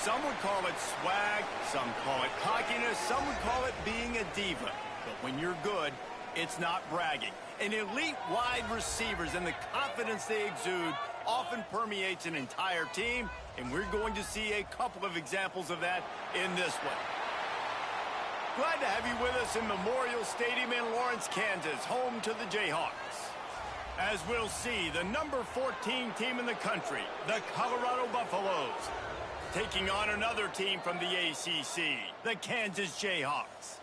Some would call it swag, some call it cockiness, some would call it being a diva. But when you're good, it's not bragging. And elite wide receivers and the confidence they exude often permeates an entire team, and we're going to see a couple of examples of that in this one. Glad to have you with us in Memorial Stadium in Lawrence, Kansas, home to the Jayhawks. As we'll see, the number 14 team in the country, the Colorado Buffaloes, taking on another team from the ACC, the Kansas Jayhawks.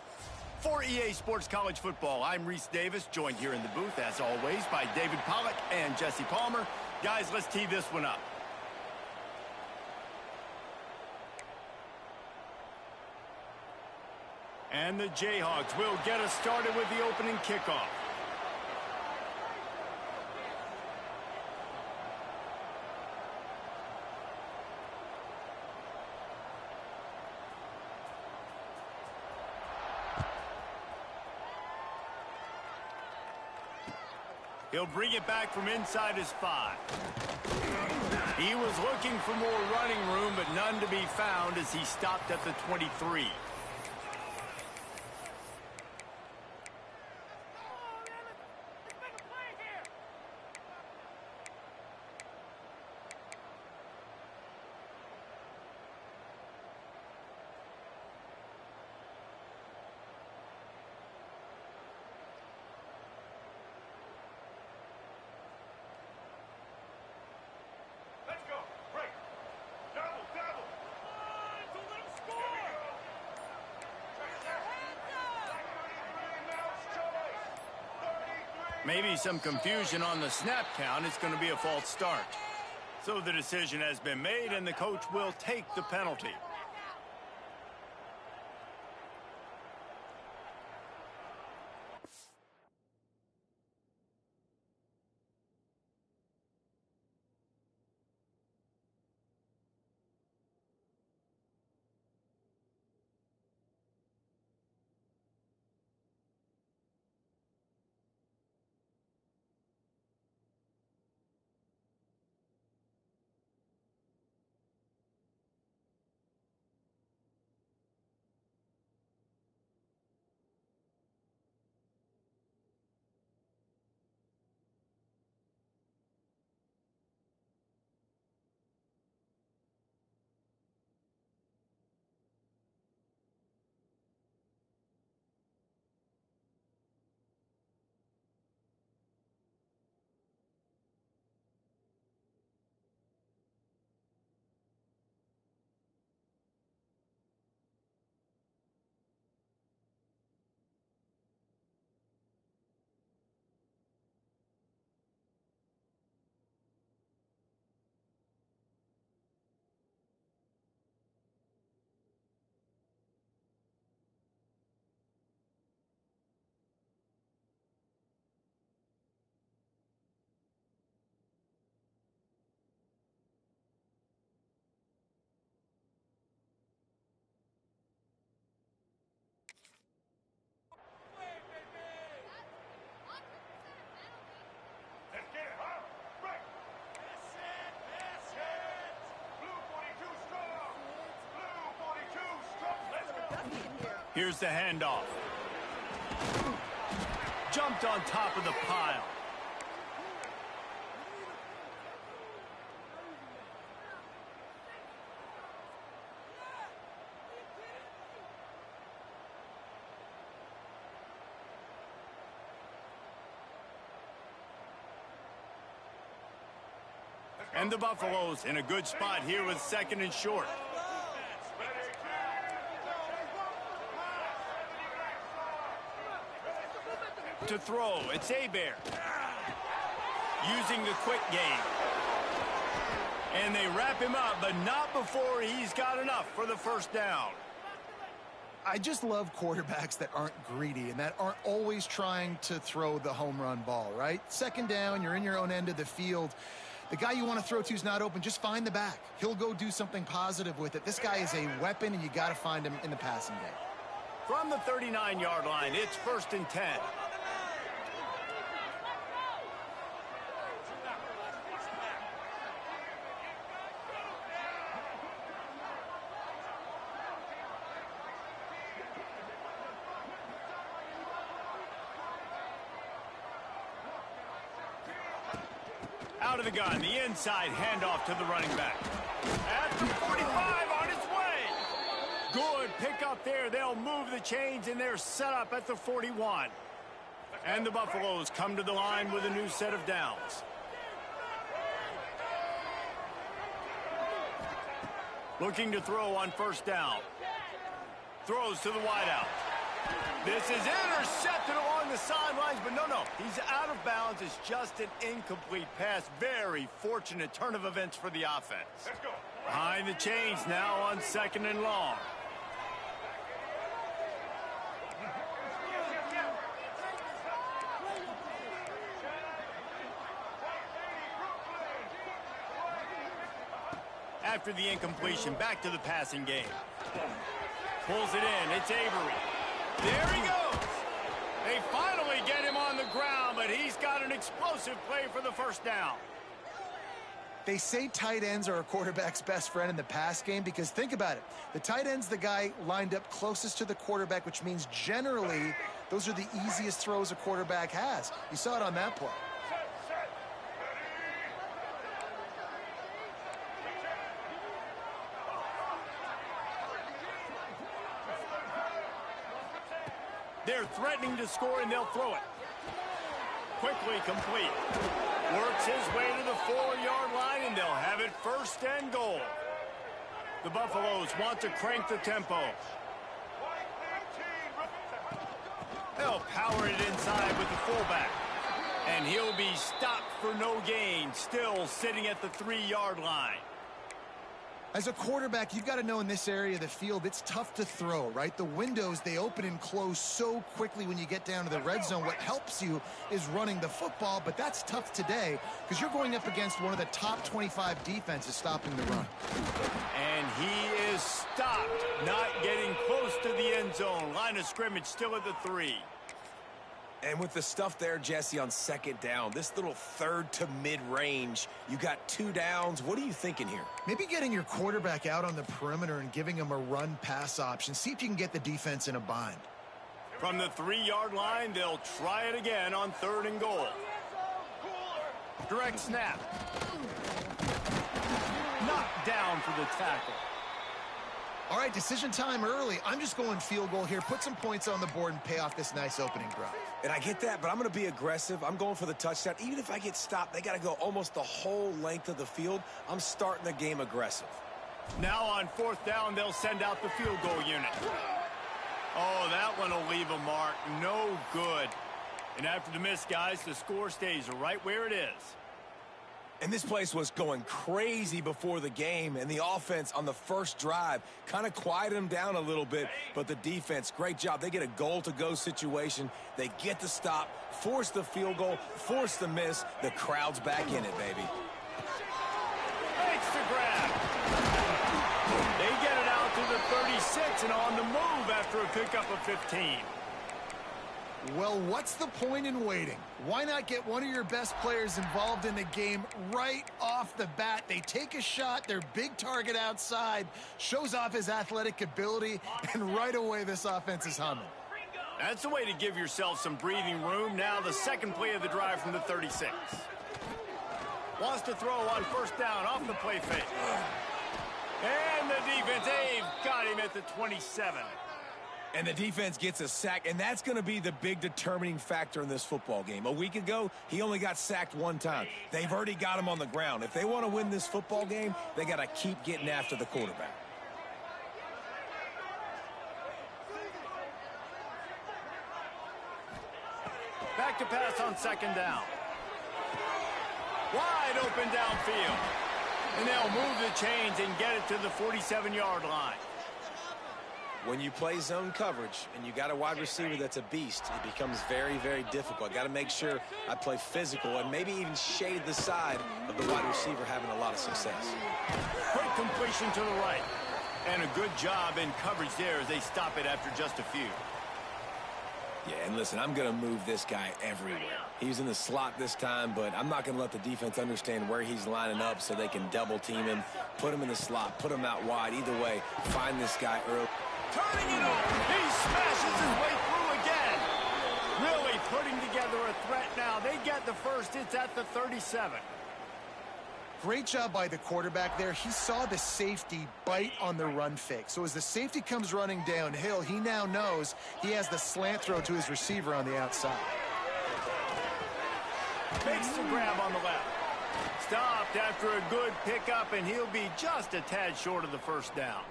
For EA Sports College Football, I'm Reese Davis, joined here in the booth, as always, by David Pollack and Jesse Palmer. Guys, let's tee this one up. And the Jayhawks will get us started with the opening kickoff. He'll bring it back from inside his 5. He was looking for more running room, but none to be found as he stopped at the 23. Maybe some confusion on the snap count. It's going to be a false start. So the decision has been made, and the coach will take the penalty. Here's the handoff. Jumped on top of the pile. And the Buffaloes in a good spot here with 2nd and short. To throw, it's Hebert. Using the quick game. And they wrap him up, but not before he's got enough for the first down. I just love quarterbacks that aren't greedy and that aren't always trying to throw the home run ball, right? 2nd down, you're in your own end of the field. The guy you want to throw to is not open. Just find the back. He'll go do something positive with it. This guy is a weapon, and you got to find him in the passing game. From the 39-yard line, it's 1st and 10. Out of the gun, the inside handoff to the running back. At the 45, on its way. Good pick up there. They'll move the chains, and they're set up at the 41. And the Buffaloes come to the line with a new set of downs. Looking to throw on first down. Throws to the wideout. This is intercepted along the sidelines, but no. He's out of bounds. It's just an incomplete pass. Very fortunate turn of events for the offense. Let's go. Behind the chains now on 2nd and long. After the incompletion, back to the passing game. Pulls it in. It's Avery. There he goes. They finally get him on the ground, but he's got an explosive play for the first down. They say tight ends are a quarterback's best friend in the pass game because think about it. The tight end's the guy lined up closest to the quarterback, which means generally those are the easiest throws a quarterback has. You saw it on that play. They're threatening to score, and they'll throw it. Quickly complete. Works his way to the 4-yard line, and they'll have it 1st and goal. The Buffaloes want to crank the tempo. They'll power it inside with the fullback. And he'll be stopped for no gain, still sitting at the 3-yard line. As a quarterback, you've got to know in this area of the field, it's tough to throw, right? The windows, they open and close so quickly when you get down to the red zone. What helps you is running the football, but that's tough today because you're going up against one of the top 25 defenses stopping the run. And he is stopped, not getting close to the end zone. Line of scrimmage still at the 3. And with the stuff there, Jesse, on 2nd down, this little 3rd to mid-range, you got 2 downs. What are you thinking here? Maybe getting your quarterback out on the perimeter and giving him a run-pass option. See if you can get the defense in a bind. From the 3-yard line, they'll try it again on 3rd and goal. Direct snap. Knocked down for the tackle. All right, decision time early. I'm just going field goal here. Put some points on the board and pay off this nice opening drive. And I get that, but I'm going to be aggressive. I'm going for the touchdown. Even if I get stopped, they got to go almost the whole length of the field. I'm starting the game aggressive. Now on 4th down, they'll send out the field goal unit. Oh, that one will leave a mark. No good. And after the miss, guys, the score stays right where it is. And this place was going crazy before the game, and the offense on the first drive kind of quieted them down a little bit, but the defense, great job. They get a goal-to-go situation. They get the stop, force the field goal, force the miss. The crowd's back in it, baby. Makes the grab. They get it out to the 36 and on the move after a pickup of 15. Well, what's the point in waiting? Why not get one of your best players involved in the game right off the bat? They take a shot, their big target outside, shows off his athletic ability, and right away this offense is humming. That's the way to give yourself some breathing room. Now the second play of the drive from the 36. Wants to throw on 1st down off the play fake. And the defense, they've got him at the 27. And the defense gets a sack, and that's going to be the big determining factor in this football game. A week ago, he only got sacked 1 time. They've already got him on the ground. If they want to win this football game, they got to keep getting after the quarterback. Back to pass on 2nd down. Wide open downfield. And they'll move the chains and get it to the 47-yard line. When you play zone coverage and you got a wide receiver that's a beast, it becomes very, very difficult. I got to make sure I play physical and maybe even shade the side of the wide receiver having a lot of success. Quick completion to the right. And a good job in coverage there as they stop it after just a few. Yeah, and listen, I'm going to move this guy everywhere. He's in the slot this time, but I'm not going to let the defense understand where he's lining up so they can double team him, put him in the slot, put him out wide. Either way, find this guy early. Turning it over. He smashes his way through again. Really putting together a threat now. They get the first. It's at the 37. Great job by the quarterback there. He saw the safety bite on the run fake. So as the safety comes running downhill, he now knows he has the slant throw to his receiver on the outside. Makes the grab on the left. Stopped after a good pickup, and he'll be just a tad short of the first down.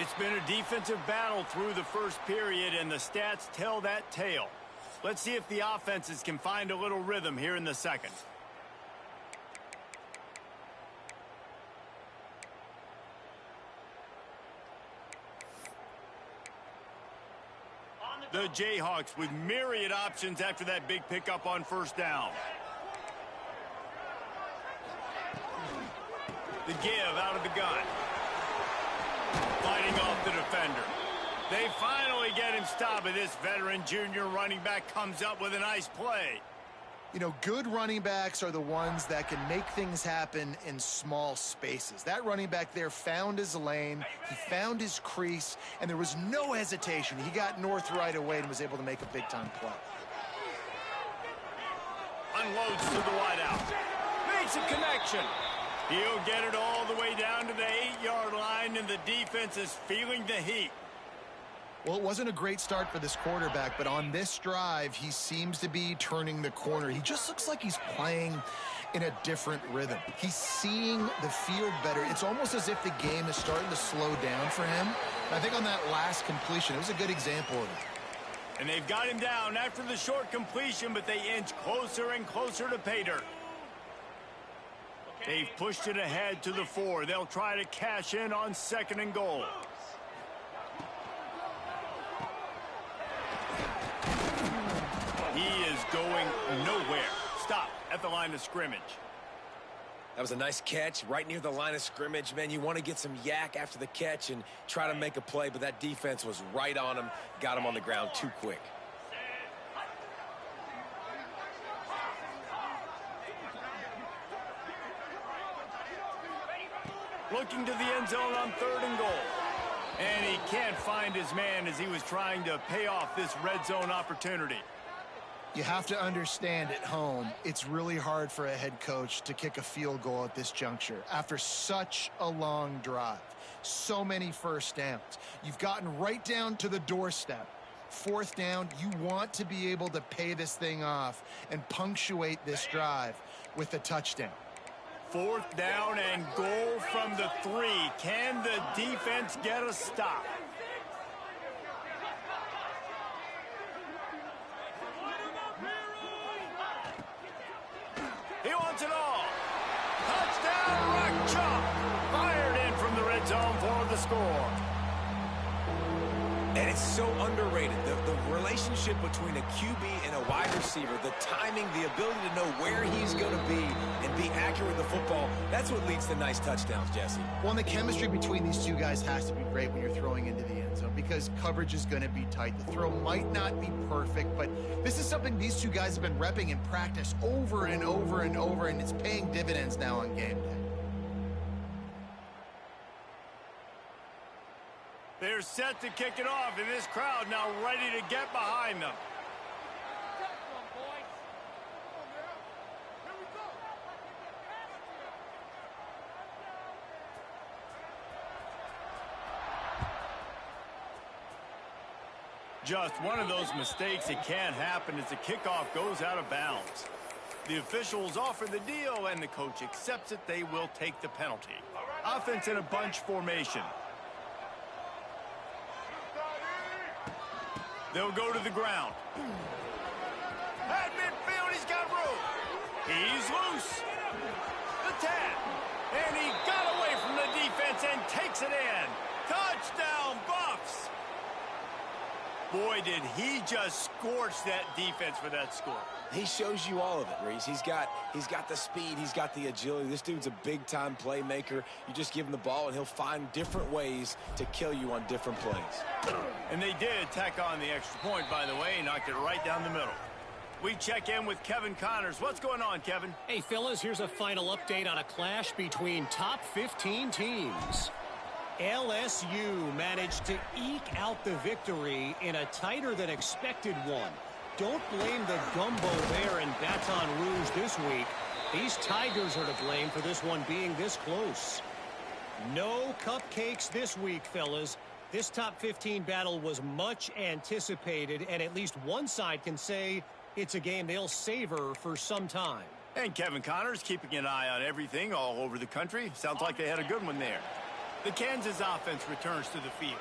It's been a defensive battle through the first period, and the stats tell that tale. Let's see if the offenses can find a little rhythm here in the second. The Jayhawks with myriad options after that big pickup on first down. The give out of the gun. Fighting off the defender. They finally get him stopped, and this veteran junior running back comes up with a nice play. You know, good running backs are the ones that can make things happen in small spaces. That running back there found his lane, he found his crease, and there was no hesitation. He got north right away and was able to make a big-time play. Unloads to the wideout. Makes a connection. He'll get it all the way down to the 8-yard line, and the defense is feeling the heat. Well, it wasn't a great start for this quarterback, but on this drive, he seems to be turning the corner. He just looks like he's playing in a different rhythm. He's seeing the field better. It's almost as if the game is starting to slow down for him. And I think on that last completion, it was a good example of it. And they've got him down after the short completion, but they inch closer and closer to pay dirt. They've pushed it ahead to the 4. They'll try to cash in on 2nd and goal. He is going nowhere. Stop at the line of scrimmage. That was a nice catch right near the line of scrimmage. Man, you want to get some yak after the catch and try to make a play, but that defense was right on him, got him on the ground too quick. Looking to the end zone on 3rd and goal. And he can't find his man as he was trying to pay off this red zone opportunity. You have to understand at home, it's really hard for a head coach to kick a field goal at this juncture after such a long drive. So many first downs. You've gotten right down to the doorstep. 4th down, you want to be able to pay this thing off and punctuate this drive with a touchdown. 4th down and goal from the 3. Can the defense get a stop? He wants it all. Touchdown, Rock Chalk. Fired in from the red zone for the score. And it's so underrated. The relationship between a QB and a wide receiver, the timing, the ability to know where he's going to be and be accurate with the football, that's what leads to nice touchdowns, Jesse. Well, and the chemistry between these two guys has to be great when you're throwing into the end zone because coverage is going to be tight. The throw might not be perfect, but this is something these two guys have been repping in practice over and over and over, and it's paying dividends now on game day. They're set to kick it off, and this crowd now ready to get behind them. Just one of those mistakes that can't happen as the kickoff goes out of bounds. The officials offer the deal, and the coach accepts it. They will take the penalty. Offense in a bunch formation. They'll go to the ground. At midfield, he's got room. He's loose. The tap. And he got away from the defense and takes it in. Touchdown, Buffs. Boy, did he just scorch that defense for that score. He shows you all of it, Reese. He's got the speed. He's got the agility. This dude's a big-time playmaker. You just give him the ball, and he'll find different ways to kill you on different plays. And they did tack on the extra point, by the way. He knocked it right down the middle. We check in with Kevin Connors. What's going on, Kevin? Hey, fellas, here's a final update on a clash between top 15 teams. LSU managed to eke out the victory in a tighter than expected one. Don't blame the gumbo there in Baton Rouge this week. These Tigers are to blame for this one being this close. No cupcakes this week, fellas. This top 15 battle was much anticipated, and at least one side can say it's a game they'll savor for some time. And Kevin Connors keeping an eye on everything all over the country. Sounds like they had a good one there. The Kansas offense returns to the field.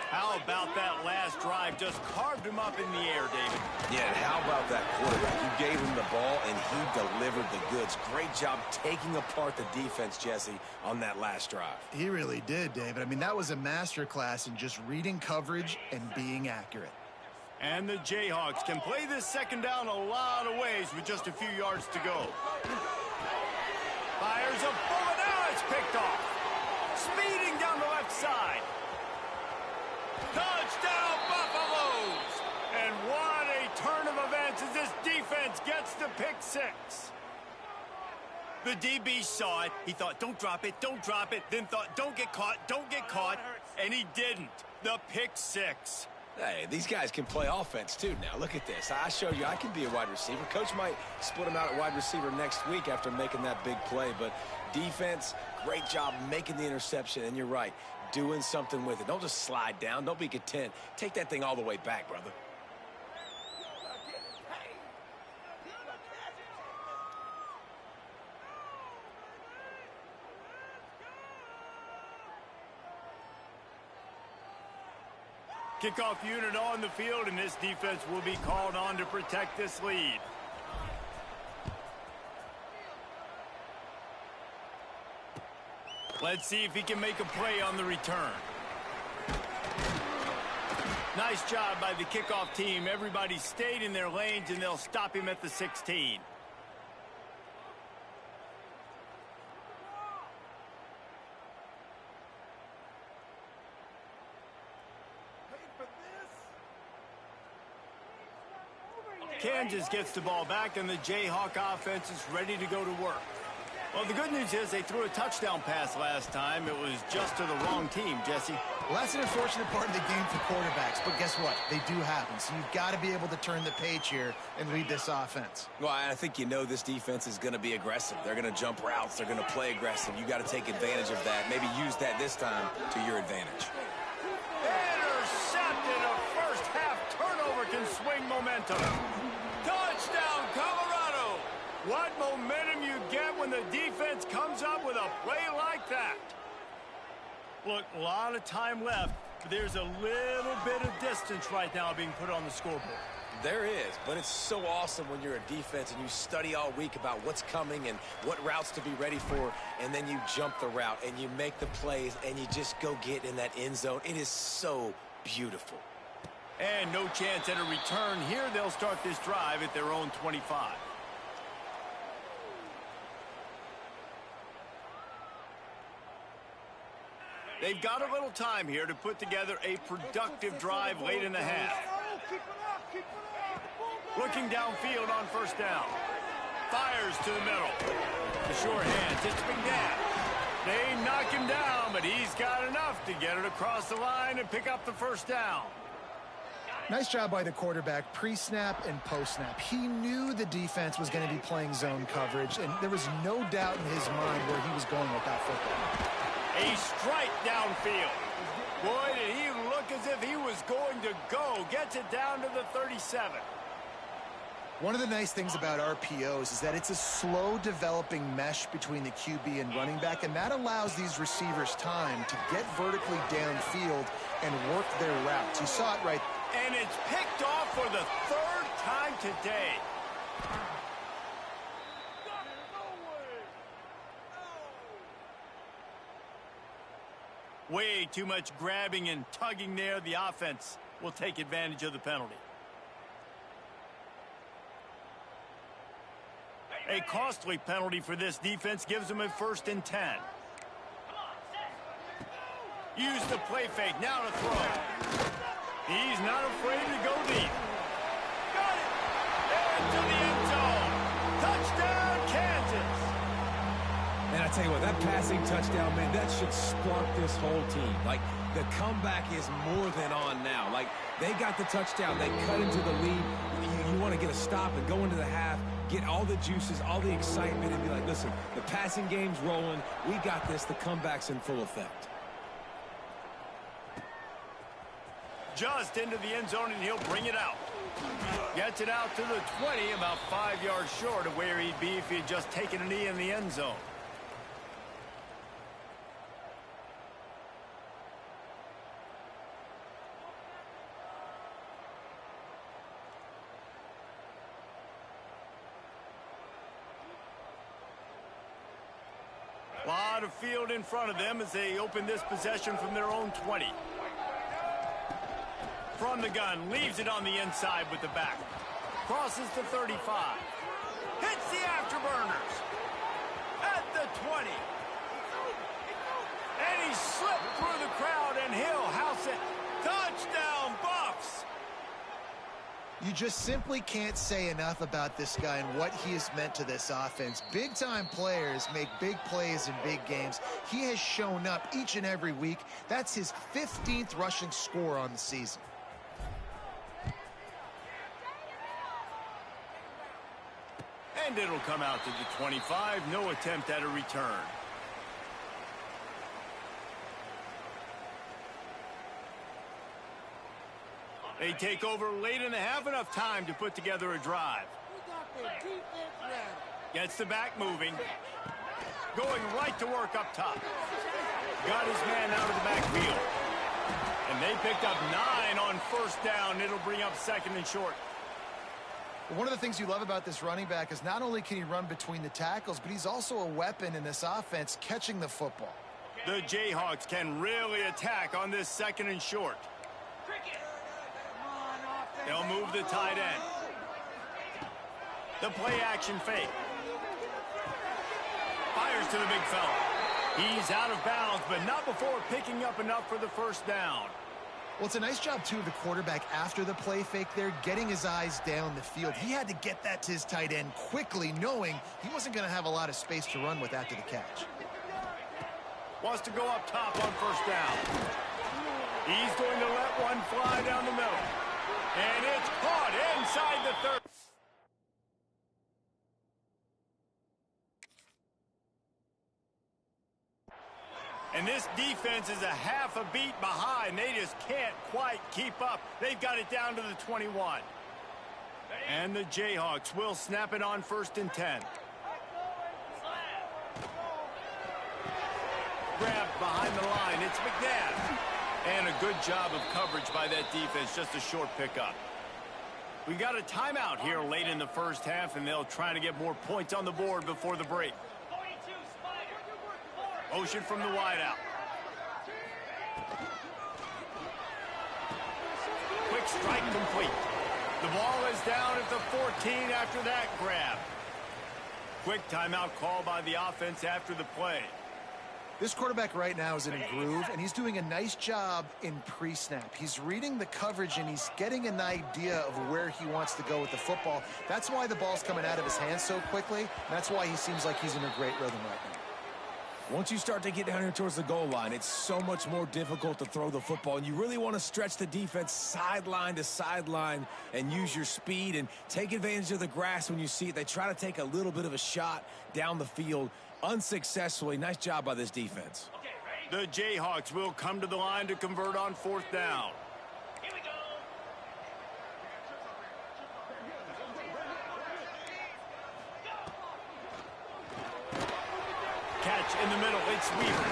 How about that last drive? Just carved him up in the air, David. Yeah, and how about that quarterback? You gave him the ball, and he delivered the goods. Great job taking apart the defense, Jesse, on that last drive. He really did, David. I mean, that was a masterclass in just reading coverage and being accurate. And the Jayhawks can play this second down a lot of ways with just a few yards to go. Fires a bullet. Now it's picked off. Speeding down the left side. Touchdown, Buffaloes! And what a turn of events as this defense gets the pick six. The DB saw it. He thought, don't drop it, don't drop it. Then thought, don't get caught. And he didn't. The pick six. Hey, these guys can play offense, too, now. Look at this. I showed you I can be a wide receiver. Coach might split him out at wide receiver next week after making that big play. But defense, great job making the interception. And you're right, doing something with it. Don't just slide down. Don't be content. Take that thing all the way back, brother. Kickoff unit on the field, and this defense will be called on to protect this lead. Let's see if he can make a play on the return. Nice job by the kickoff team. Everybody stayed in their lanes, and they'll stop him at the 16. Kansas gets the ball back, and the Jayhawk offense is ready to go to work. Well, the good news is they threw a touchdown pass last time. It was just to the wrong team, Jesse. Well, that's an unfortunate part of the game for quarterbacks, but guess what? They do happen, so you've got to be able to turn the page here and lead this offense. Well, I think you know this defense is going to be aggressive. They're going to jump routes. They're going to play aggressive. You got to take advantage of that. Maybe use that this time to your advantage. Intercepted. A first-half turnover can swing momentum. Touchdown, Colorado! What momentum you get when the defense comes up with a play like that. Look, a lot of time left, but there's a little bit of distance right now being put on the scoreboard. There is, but it's so awesome when you're a defense and you study all week about what's coming and what routes to be ready for, and then you jump the route and you make the plays and you just go get in that end zone. It is so beautiful. And no chance at a return here. They'll start this drive at their own 25. They've got a little time here to put together a productive drive late in the half. Looking downfield on first down. Fires to the middle. The sure hands. It's McNabb. They knock him down, but he's got enough to get it across the line and pick up the first down. Nice job by the quarterback, pre-snap and post-snap. He knew the defense was going to be playing zone coverage, and there was no doubt in his mind where he was going with that football. A strike downfield. Boy, did he look as if he was going to go. Gets it down to the 37. One of the nice things about RPOs is that it's a slow developing mesh between the QB and running back, and that allows these receivers time to get vertically downfield and work their routes. You saw it right. And it's picked off for the third time today. Way too much grabbing and tugging there. The offense will take advantage of the penalty. A costly penalty for this defense gives them a 1st and 10. Use the play fake. Now to throw. He's not afraid to go deep. Got it! Into the end zone. Touchdown, Kansas. And I I tell you what, that passing touchdown, man, that should spark this whole team. Like, the comeback is more than on now. Like, they got the touchdown. They cut into the lead. You want to get a stop and go into the half, get all the juices, all the excitement, and be like, listen, the passing game's rolling. We got this. The comeback's in full effect. Just into the end zone, and he'll bring it out. Gets it out to the 20, about 5 yards short of where he'd be if he'd just taken a knee in the end zone. A lot of field in front of them as they open this possession from their own 20. From the gun, leaves it on the inside with the back. Crosses to 35. Hits the afterburners. At the 20. And he slipped through the crowd, and he'll house it. Touchdown, Buffs! You just simply can't say enough about this guy and what he has meant to this offense. Big-time players make big plays in big games. He has shown up each and every week. That's his 15th rushing score on the season. And it'll come out to the 25. No attempt at a return. They take over late in the half, enough time to put together a drive. Gets the back moving. Going right to work up top. Got his man out of the backfield. And they picked up 9 on first down. It'll bring up second and short. One of the things you love about this running back is not only can he run between the tackles, but he's also a weapon in this offense catching the football. The Jayhawks can really attack on this second and short. They'll move the tight end. The play action fake. Fires to the big fella. He's out of bounds, but not before picking up enough for the first down. Well, it's a nice job, too, of the quarterback after the play fake there, getting his eyes down the field. He had to get that to his tight end quickly, knowing he wasn't going to have a lot of space to run with after the catch. Wants to go up top on first down. He's going to let one fly down the middle. And it's caught inside the 30. And this defense is a half a beat behind. They just can't quite keep up. They've got it down to the 21. And the Jayhawks will snap it on first and 10. Grabbed behind the line. It's McNabb. And a good job of coverage by that defense. Just a short pickup. We got a timeout here late in the first half, and they'll try to get more points on the board before the break. Motion from the wideout. Quick strike complete. The ball is down at the 14 after that grab. Quick timeout call by the offense after the play. This quarterback right now is in a groove, and he's doing a nice job in pre-snap. He's reading the coverage, and he's getting an idea of where he wants to go with the football. That's why the ball's coming out of his hands so quickly, and that's why he seems like he's in a great rhythm right now. Once you start to get down here towards the goal line, it's so much more difficult to throw the football, and you really want to stretch the defense sideline to sideline and use your speed and take advantage of the grass when you see it. They try to take a little bit of a shot down the field unsuccessfully. Nice job by this defense. The Jayhawks will come to the line to convert on fourth down. Here we go. Catch in the middle. It's Weaver.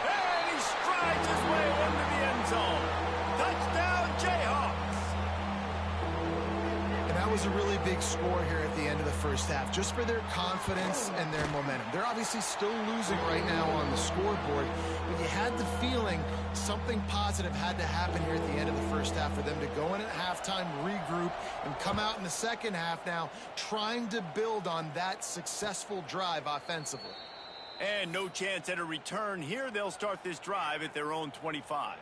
And he strides his way into the end zone. Touchdown, Jayhawks. And that was a really big score here at the end of the first half, just for their confidence and their momentum. They're obviously still losing right now on the scoreboard, but you had the feeling something positive had to happen here at the end of the first half for them to go in at halftime, regroup, and come out in the second half now trying to build on that successful drive offensively. And no chance at a return here. They'll start this drive at their own 25.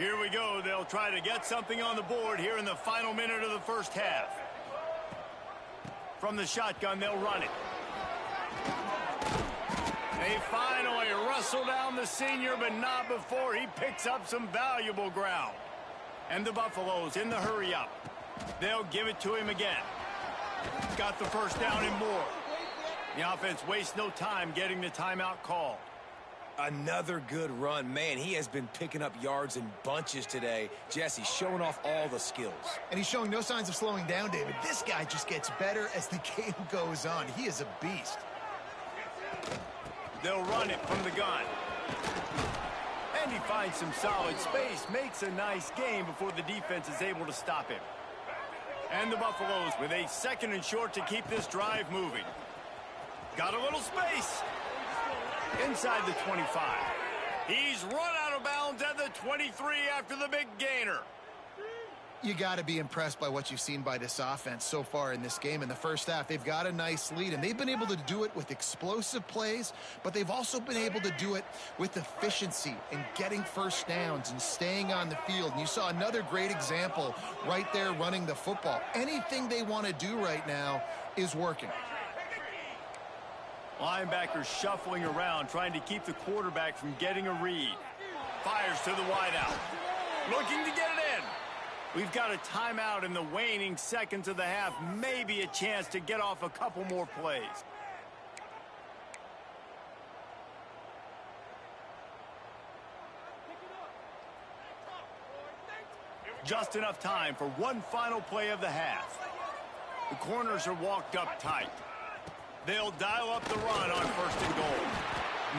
Here we go. They'll try to get something on the board here in the final minute of the first half. From the shotgun, they'll run it. They finally wrestle down the senior, but not before he picks up some valuable ground. And the Buffaloes in the hurry up. They'll give it to him again. Got the first down and more. The offense wastes no time getting the timeout called. Another good run. Man, he has been picking up yards in bunches today. Jesse showing off all the skills. And he's showing no signs of slowing down, David. This guy just gets better as the game goes on. He is a beast. They'll run it from the gun. And he finds some solid space, makes a nice gain before the defense is able to stop him. And the Buffaloes with a 2nd and short to keep this drive moving. Got a little space. Inside the 25. He's run out of bounds at the 23 after the big gainer. You got to be impressed by what you've seen by this offense so far in this game. In the first half, they've got a nice lead, and they've been able to do it with explosive plays, but they've also been able to do it with efficiency and getting first downs and staying on the field. And you saw another great example right there running the football. Anything they want to do right now is working. Linebackers shuffling around, trying to keep the quarterback from getting a read. Fires to the wideout. Looking to get it in. We've got a timeout in the waning seconds of the half. Maybe a chance to get off a couple more plays. Just enough time for one final play of the half. The corners are walked up tight. They'll dial up the run on 1st and goal.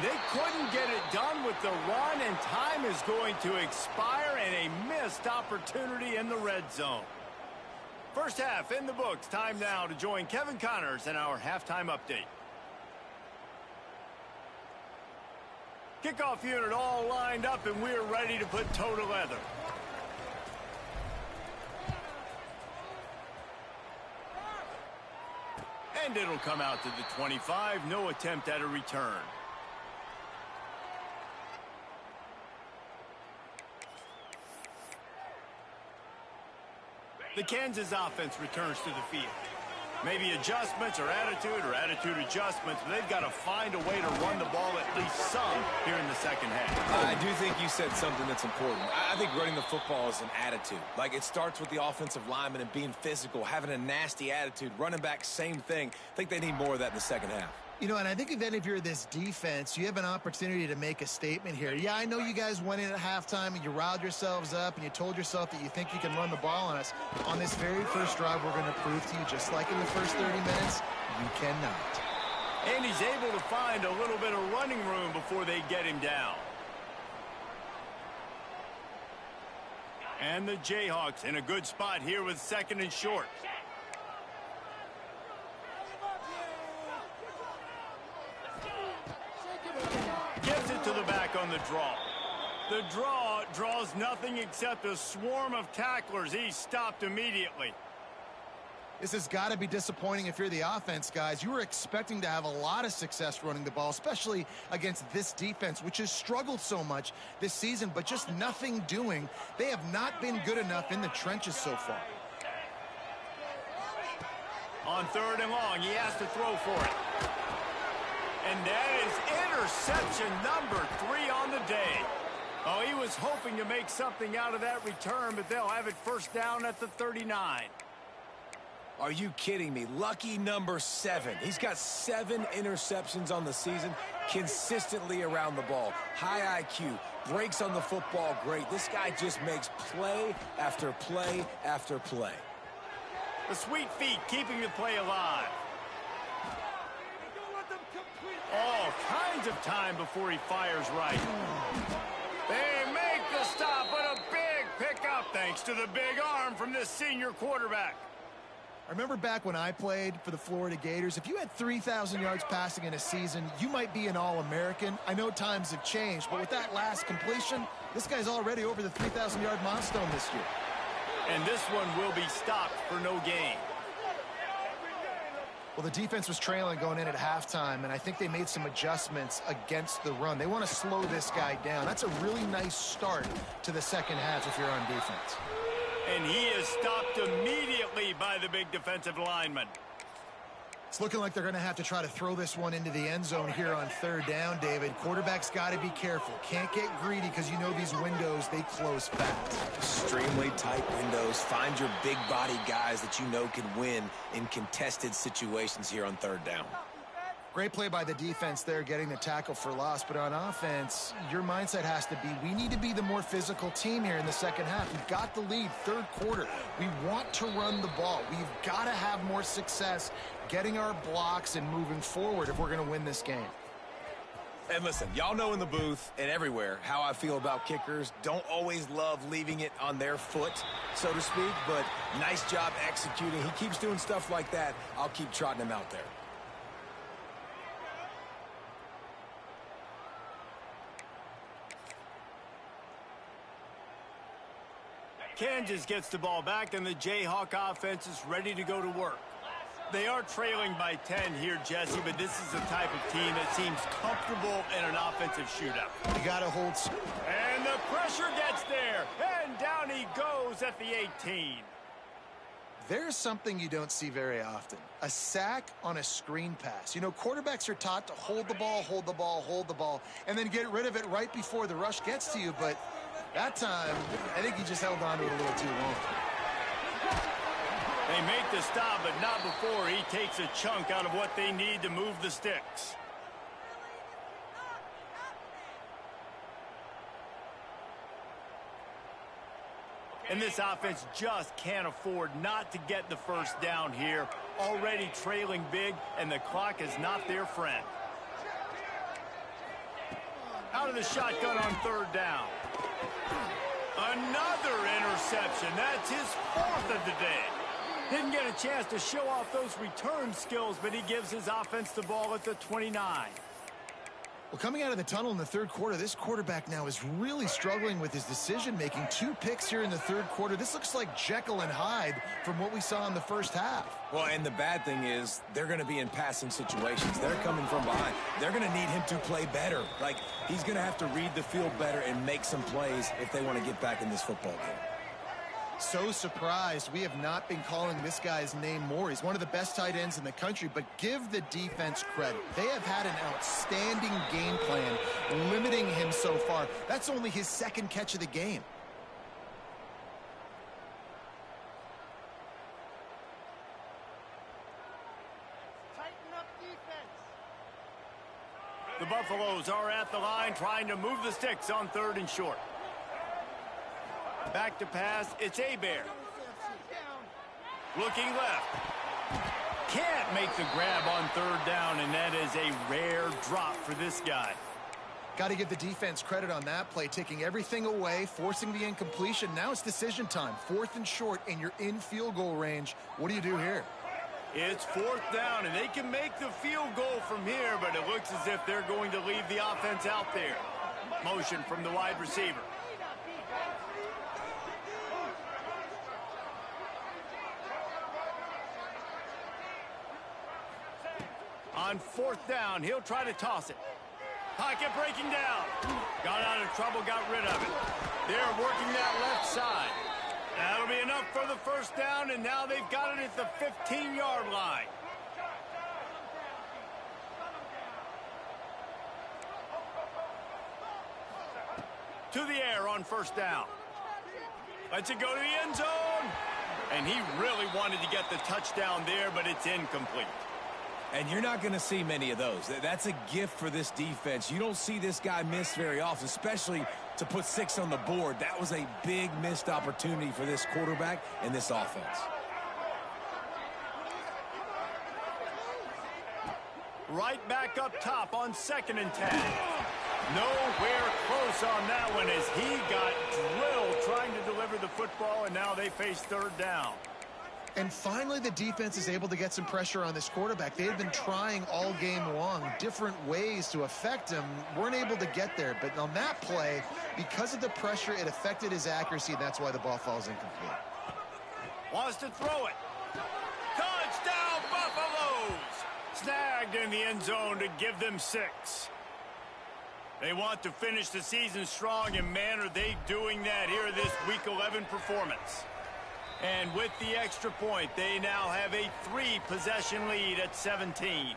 They couldn't get it done with the run, and time is going to expire, and a missed opportunity in the red zone. First half in the books. Time now to join Kevin Connors in our halftime update. Kickoff unit all lined up, and we're ready to put toe to leather. And it'll come out to the 25. No attempt at a return. The Kansas offense returns to the field. Maybe adjustments or attitude adjustments, but they've got to find a way to run the ball at least some here in the second half. I do think you said something that's important. I think running the football is an attitude. Like, it starts with the offensive lineman and being physical, having a nasty attitude. Running back, same thing. I think they need more of that in the second half. You know, and I think if you're this defense, you have an opportunity to make a statement here. Yeah, I know you guys went in at halftime and you riled yourselves up and you told yourself that you think you can run the ball on us. On this very first drive, we're going to prove to you, just like in the first 30 minutes, you cannot. And he's able to find a little bit of running room before they get him down. And the Jayhawks in a good spot here with 2nd and short. Gives it to the back on the draw. The draw draws nothing except a swarm of tacklers. He's stopped immediately. This has got to be disappointing if you're the offense, guys. You were expecting to have a lot of success running the ball, especially against this defense, which has struggled so much this season, but just nothing doing. They have not been good enough in the trenches so far. On 3rd and long, he has to throw for it. And that is interception number 3 on the day. Oh, he was hoping to make something out of that return, but they'll have it first down at the 39. Are you kidding me? Lucky number 7. He's got 7 interceptions on the season, consistently around the ball. High IQ, breaks on the football great. This guy just makes play after play after play. The sweet feet keeping the play alive. All kinds of time before he fires right. They make the stop, but a big pickup thanks to the big arm from this senior quarterback. I remember back when I played for the Florida Gators, if you had 3,000 yards passing in a season, you might be an All-American. I know times have changed, but with that last completion, this guy's already over the 3,000-yard milestone this year. And this one will be stopped for no gain. Well, the defense was trailing going in at halftime, and I think they made some adjustments against the run. They want to slow this guy down. That's a really nice start to the second half if you're on defense. And he is stopped immediately by the big defensive lineman. It's looking like they're going to have to try to throw this one into the end zone here on third down, David. Quarterback's got to be careful. Can't get greedy because you know these windows, they close fast. Extremely tight windows. Find your big body guys that you know can win in contested situations here on third down. Great play by the defense there, getting the tackle for loss. But on offense, your mindset has to be, we need to be the more physical team here in the second half. We've got the lead, third quarter. We want to run the ball. We've got to have more success getting our blocks and moving forward if we're going to win this game. And listen, y'all know in the booth and everywhere how I feel about kickers. Don't always love leaving it on their foot, so to speak, but nice job executing. He keeps doing stuff like that. I'll keep trotting him out there. Kansas gets the ball back, and the Jayhawk offense is ready to go to work. They are trailing by 10 here, Jesse, but this is the type of team that seems comfortable in an offensive shootout. You got to hold. And the pressure gets there, and down he goes at the 18. There's something you don't see very often. A sack on a screen pass. You know, quarterbacks are taught to hold the ball, hold the ball, hold the ball, and then get rid of it right before the rush gets to you, but that time, I think he just held on to it a little too long. They make the stop, but not before he takes a chunk out of what they need to move the sticks. And this offense just can't afford not to get the first down here. Already trailing big, and the clock is not their friend. Out of the shotgun on third down. Another interception. That's his fourth of the day. Didn't get a chance to show off those return skills, but he gives his offense the ball at the 29. Well, coming out of the tunnel in the third quarter, this quarterback now is really struggling with his decision-making. 2 picks here in the third quarter. This looks like Jekyll and Hyde from what we saw in the first half. Well, and the bad thing is they're going to be in passing situations. They're coming from behind. They're going to need him to play better. Like, he's going to have to read the field better and make some plays if they want to get back in this football game. So surprised we have not been calling this guy's name more. He's one of the best tight ends in the country, but give the defense credit. They have had an outstanding game plan limiting him so far. That's only his second catch of the game. Tighten up defense. The Buffaloes are at the line trying to move the sticks on third and short. Back to pass, it's Hebert. Looking left. Can't make the grab on third down, and that is a rare drop for this guy. Got to give the defense credit on that play, taking everything away, forcing the incompletion. Now it's decision time. Fourth and short, and you're in field goal range. What do you do here? It's fourth down, and they can make the field goal from here, but it looks as if they're going to leave the offense out there. Motion from the wide receiver. On fourth down, he'll try to toss it. Pocket breaking down. Got out of trouble, got rid of it. They're working that left side. That'll be enough for the first down, and now they've got it at the 15-yard line. To the air on first down. Lets it go to the end zone. And he really wanted to get the touchdown there, but it's incomplete. And you're not going to see many of those. That's a gift for this defense. You don't see this guy miss very often, especially to put 6 on the board. That was a big missed opportunity for this quarterback and this offense. Right back up top on 2nd and 10. Nowhere close on that one as he got drilled trying to deliver the football, and now they face third down. And finally, the defense is able to get some pressure on this quarterback. They had been trying all game long different ways to affect him. Weren't able to get there. But on that play, because of the pressure, it affected his accuracy. That's why the ball falls incomplete. Wants to throw it. Touchdown, Buffaloes! snagged in the end zone to give them 6. They want to finish the season strong, and man, are they doing that here in this Week 11 performance. And with the extra point, they now have a 3-possession lead at 17.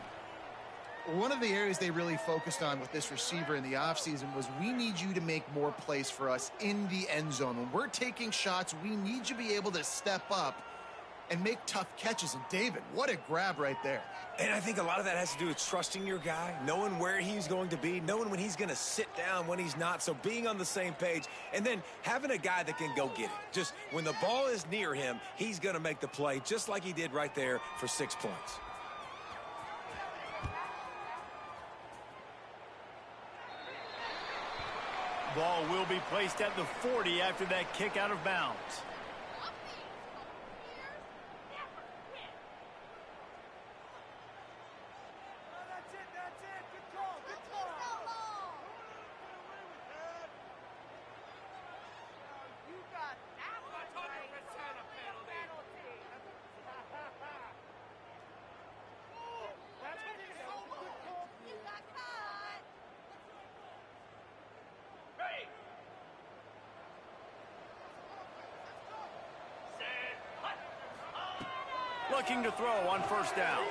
One of the areas they really focused on with this receiver in the offseason was we need you to make more plays for us in the end zone. When we're taking shots, we need you to be able to step up and make tough catches. And David, what a grab right there. And I think a lot of that has to do with trusting your guy, knowing where he's going to be, knowing when he's going to sit down, when he's not. So being on the same page, and then having a guy that can go get it. Just when the ball is near him, he's going to make the play, just like he did right there for 6 points. Ball will be placed at the 40 after that kick out of bounds. Looking to throw on first down.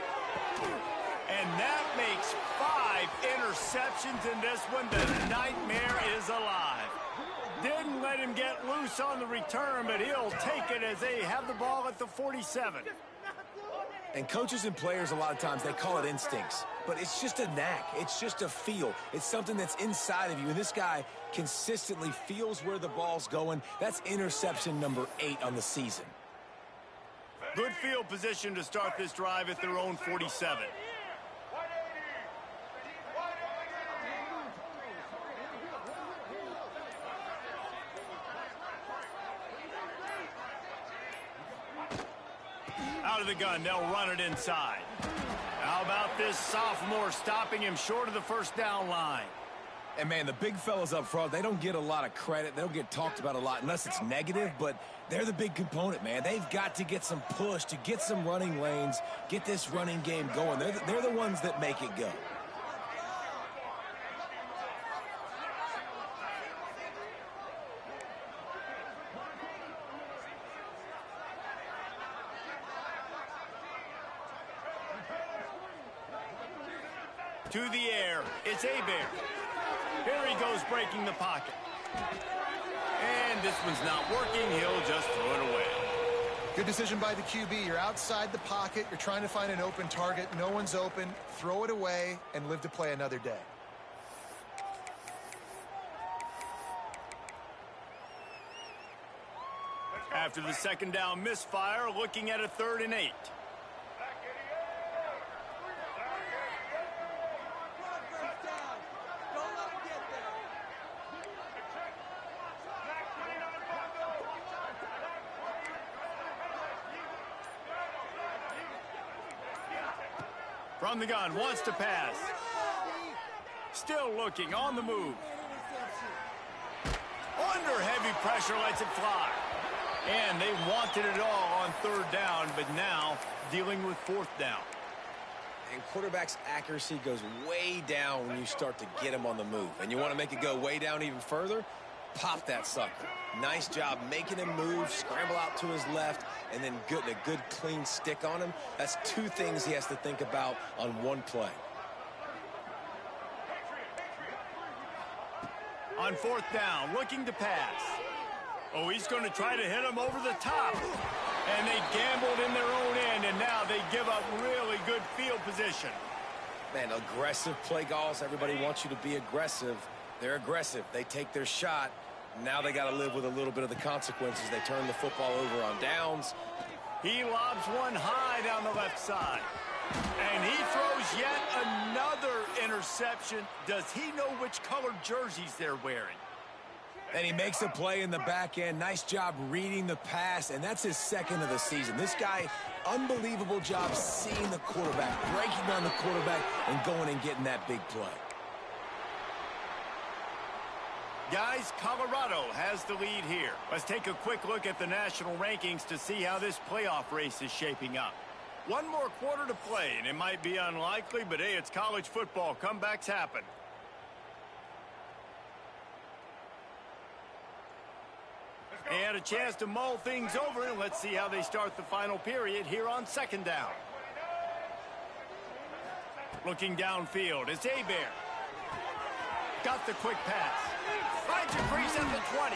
And that makes 5 interceptions in this one. The nightmare is alive. Didn't let him get loose on the return, but he'll take it as they have the ball at the 47. And coaches and players, a lot of times, they call it instincts. But it's just a knack. It's just a feel. It's something that's inside of you. And this guy consistently feels where the ball's going. That's interception number 8 on the season. Good field position to start this drive at their own 47. Out of the gun, they'll run it inside. How about this sophomore stopping him short of the first down line? And, man, the big fellas up front, they don't get a lot of credit. They don't get talked about a lot unless it's negative, but they're the big component, man. They've got to get some push, to get some running lanes, get this running game going. They're the ones that make it go. To the air, it's Hebert. Here he goes breaking the pocket. And this one's not working. He'll just throw it away. Good decision by the QB. You're outside the pocket. You're trying to find an open target. No one's open. Throw it away and live to play another day. After the second down misfire, looking at a 3rd and 8. From the gun, wants to pass. Still looking, on the move. Under heavy pressure, lets it fly. And they wanted it all on 3rd down, but now dealing with 4th down. And quarterback's accuracy goes way down when you start to get him on the move. And you want to make it go way down even further? Pop that sucker. Nice job making him move, scramble out to his left, and then getting a good clean stick on him. That's 2 things he has to think about on one play. On 4th down, looking to pass. Oh, he's going to try to hit him over the top. And they gambled in their own end, and now they give up really good field position. Man, aggressive play calls. Everybody wants you to be aggressive. They're aggressive. They take their shot. Now they got to live with a little bit of the consequences. They turn the football over on downs. He lobs one high down the left side. And he throws yet another interception. Does he know which colored jerseys they're wearing? And he makes a play in the back end. Nice job reading the pass, and that's his 2nd of the season. This guy, unbelievable job seeing the quarterback, breaking on the quarterback, and going and getting that big play. Guys, Colorado has the lead here. Let's take a quick look at the national rankings to see how this playoff race is shaping up. One more quarter to play, and it might be unlikely, but hey, it's college football. Comebacks happen. And a chance to mull things over, and let's see how they start the final period here on second down. Looking downfield, it's Hebert. Got the quick pass. Finds a crease at the 20.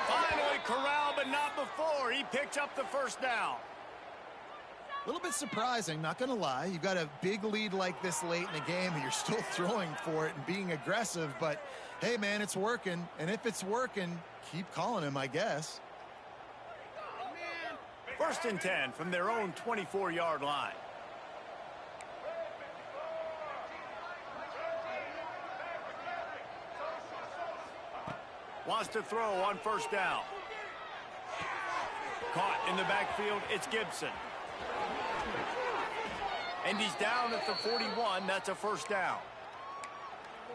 Finally corralled, but not before. He picks up the first down. A little bit surprising, not going to lie. You've got a big lead like this late in the game, and you're still throwing for it and being aggressive. But, hey, man, it's working. And if it's working, keep calling him, I guess. First and 10 from their own 24-yard line. Wants to throw on first down. Caught in the backfield, it's Gibson. And he's down at the 41. That's a first down.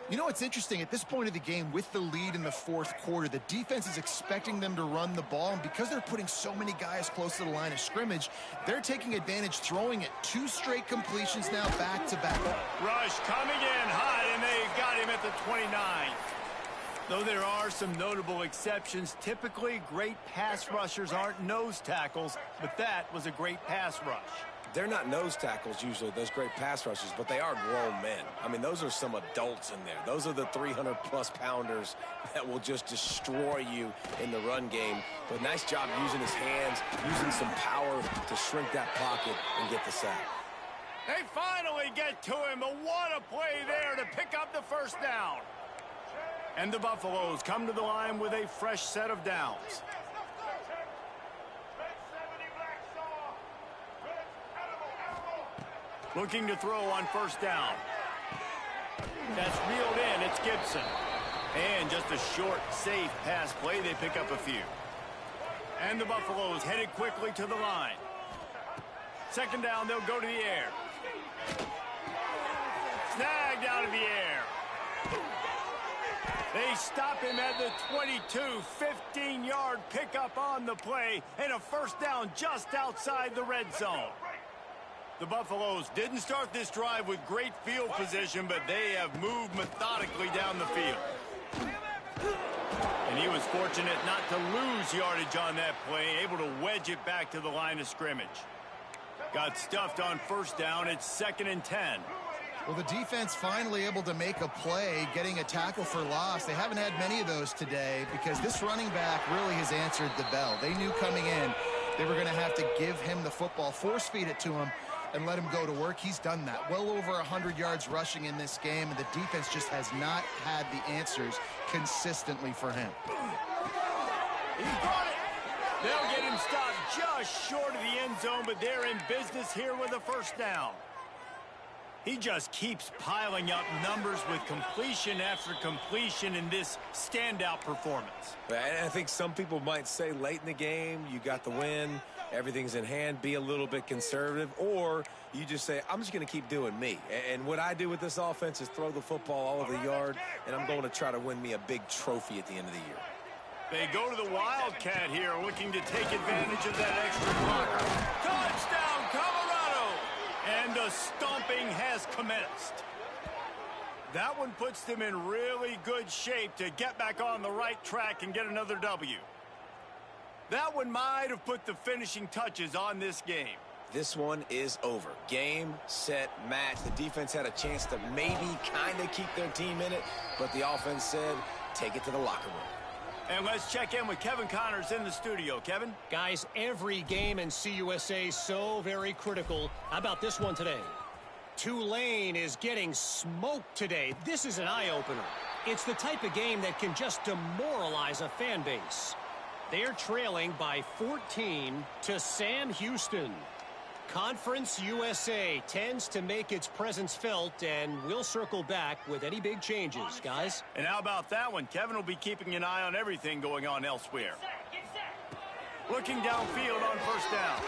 You know what's interesting? At this point of the game, with the lead in the fourth quarter, the defense is expecting them to run the ball. And because they're putting so many guys close to the line of scrimmage, they're taking advantage, throwing it. 2 straight completions now back to back. Rush coming in hot, and they got him at the 29. Though there are some notable exceptions, typically great pass rushers aren't nose tackles, but that was a great pass rush. They're not nose tackles usually, those great pass rushers, but they are grown men. I mean, those are some adults in there. Those are the 300-plus pounders that will just destroy you in the run game. But nice job using his hands, using some power to shrink that pocket and get the sack. They finally get to him, but what a play there to pick up the first down. And the Buffaloes come to the line with a fresh set of downs. Looking to throw on first down. That's reeled in. It's Gibson. And just a short, safe pass play. They pick up a few. And the Buffaloes headed quickly to the line. Second down, they'll go to the air. Snagged out of the air. They stop him at the 22, 15-yard pickup on the play, and a first down just outside the red zone. The Buffaloes didn't start this drive with great field position, but they have moved methodically down the field. And he was fortunate not to lose yardage on that play, able to wedge it back to the line of scrimmage. Got stuffed on first down. It's 2nd and 10. Well, the defense finally able to make a play, getting a tackle for loss. They haven't had many of those today because this running back really has answered the bell. They knew coming in they were going to have to give him the football, force feed it to him, and let him go to work. He's done that. Well over 100 yards rushing in this game, and the defense just has not had the answers consistently for him. He got it. They'll get him stopped just short of the end zone, but they're in business here with a first down. He just keeps piling up numbers with completion after completion in this standout performance. I think some people might say late in the game, you got the win, everything's in hand, be a little bit conservative, or you just say, I'm just going to keep doing me. And what I do with this offense is throw the football all over the yard, and I'm going to try to win me a big trophy at the end of the year. They go to the Wildcat here, looking to take advantage of that extra blocker. Touchdown, Colorado! And the stomping has commenced. That one puts them in really good shape to get back on the right track and get another W. That one might have put the finishing touches on this game. This one is over. Game, set, match. The defense had a chance to maybe kind of keep their team in it, but the offense said, take it to the locker room. And let's check in with Kevin Connors in the studio. Kevin? Guys, every game in CUSA so very critical. How about this one today? Tulane is getting smoked today. This is an eye-opener. It's the type of game that can just demoralize a fan base. They're trailing by 14 to Sam Houston. Conference USA tends to make its presence felt, and we'll circle back with any big changes, guys. And how about that one? Kevin will be keeping an eye on everything going on elsewhere. Looking downfield on first down.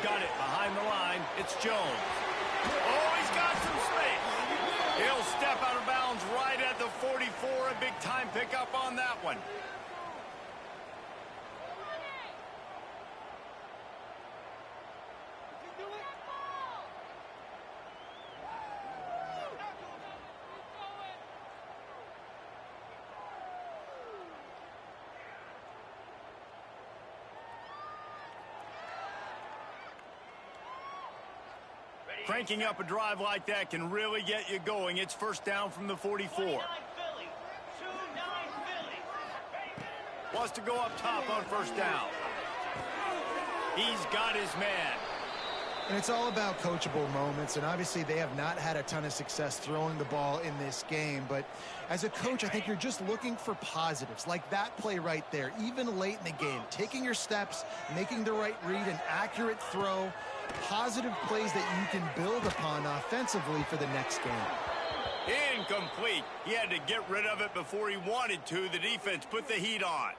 Got it behind the line. It's Jones. Oh, he's got some space. He'll step out of bounds right at the 44. A big-time pickup on that one. Cranking up a drive like that can really get you going. It's first down from the 44. Wants to go up top on first down. He's got his man. And it's all about coachable moments, and obviously they have not had a ton of success throwing the ball in this game, but as a coach, I think you're just looking for positives, like that play right there, even late in the game, taking your steps, making the right read, an accurate throw, positive plays that you can build upon offensively for the next game. Incomplete. He had to get rid of it before he wanted to. The defense put the heat on.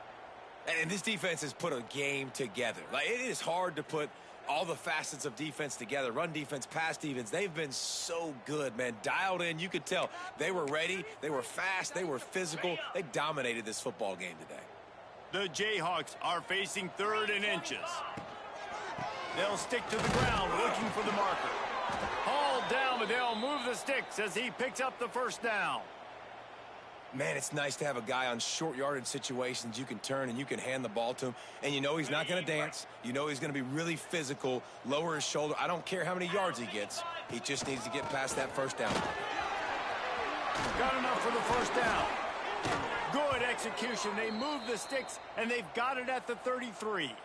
And this defense has put a game together. Like, it is hard to put all the facets of defense together. Run defense, pass defense. They've been so good, man. Dialed in. You could tell they were ready. They were fast. They were physical. They dominated this football game today. The Jayhawks are facing 3rd and inches. They'll stick to the ground looking for the marker. Hauled down, but they'll move the sticks as he picks up the first down. Man, it's nice to have a guy on short yardage situations you can turn and you can hand the ball to him. And you know he's not going to dance. You know he's going to be really physical, lower his shoulder. I don't care how many yards he gets. He just needs to get past that first down. Got enough for the first down. Good execution. They move the sticks, and they've got it at the 33.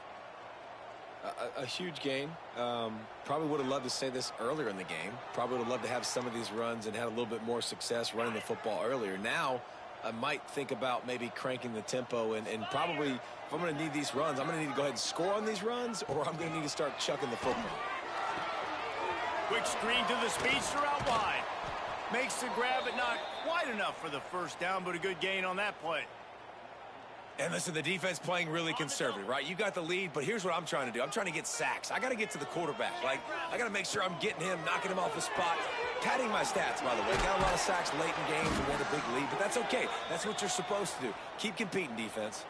A huge gain. Probably would have loved to say this earlier in the game. Probably would have loved to have some of these runs and had a little bit more success running the football earlier. Now, I might think about maybe cranking the tempo and probably, if I'm going to need these runs, I'm going to need to go ahead and score on these runs, or I'm going to need to start chucking the football. Quick screen to the speedster out wide. Makes the grab, but not quite enough for the first down, but a good gain on that play. And listen, the defense playing really conservative, right? You got the lead, but here's what I'm trying to do. I'm trying to get sacks. I got to get to the quarterback. Like, I got to make sure I'm getting him, knocking him off the spot. Padding my stats, by the way. Got a lot of sacks late in games and won a big lead, but that's okay. That's what you're supposed to do. Keep competing, defense.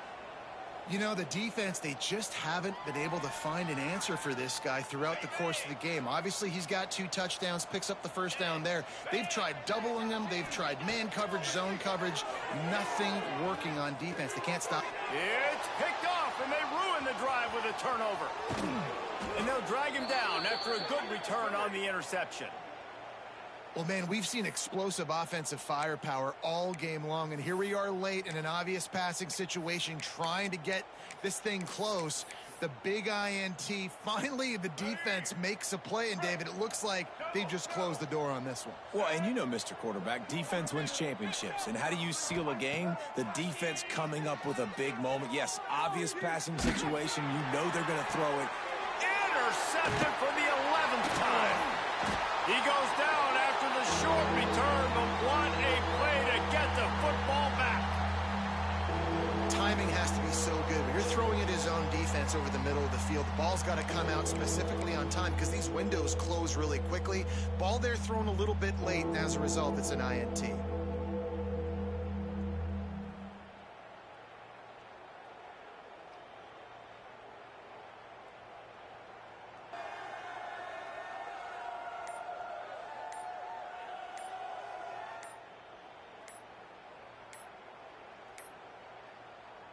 You know, the defense, they just haven't been able to find an answer for this guy throughout the course of the game. Obviously, he's got 2 touchdowns, picks up the first down there. They've tried doubling him. They've tried man coverage, zone coverage. Nothing working on defense. They can't stop. It's picked off, and they ruin the drive with a turnover. And they'll drag him down after a good return on the interception. Well, man, we've seen explosive offensive firepower all game long, and here we are late in an obvious passing situation trying to get this thing close. The big INT. Finally, the defense makes a play, and, David, it looks like they just closed the door on this one. Well, and you know, Mr. Quarterback, defense wins championships. And how do you seal a game? The defense coming up with a big moment. Yes, obvious passing situation. You know they're going to throw it. Intercepted for the 11th time. He goes down after the short return, but what a play to get the football back. Timing has to be so good. When you're throwing at his own defense over the middle of the field, the ball's got to come out specifically on time because these windows close really quickly. Ball there thrown a little bit late, and as a result, it's an INT.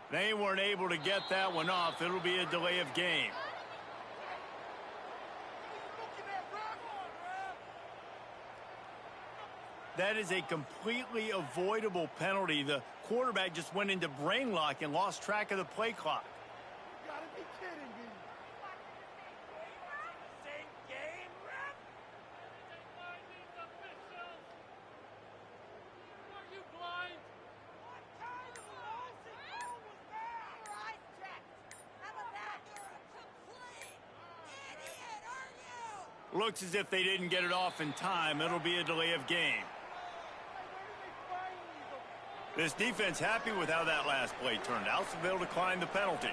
They weren't able to get that one off. It'll be a delay of game. That is a completely avoidable penalty. The quarterback just went into brain lock and lost track of the play clock. You gotta be kidding me. Looks as if they didn't get it off in time. It'll be a delay of game. This defense happy with how that last play turned out, so they'll decline the penalty.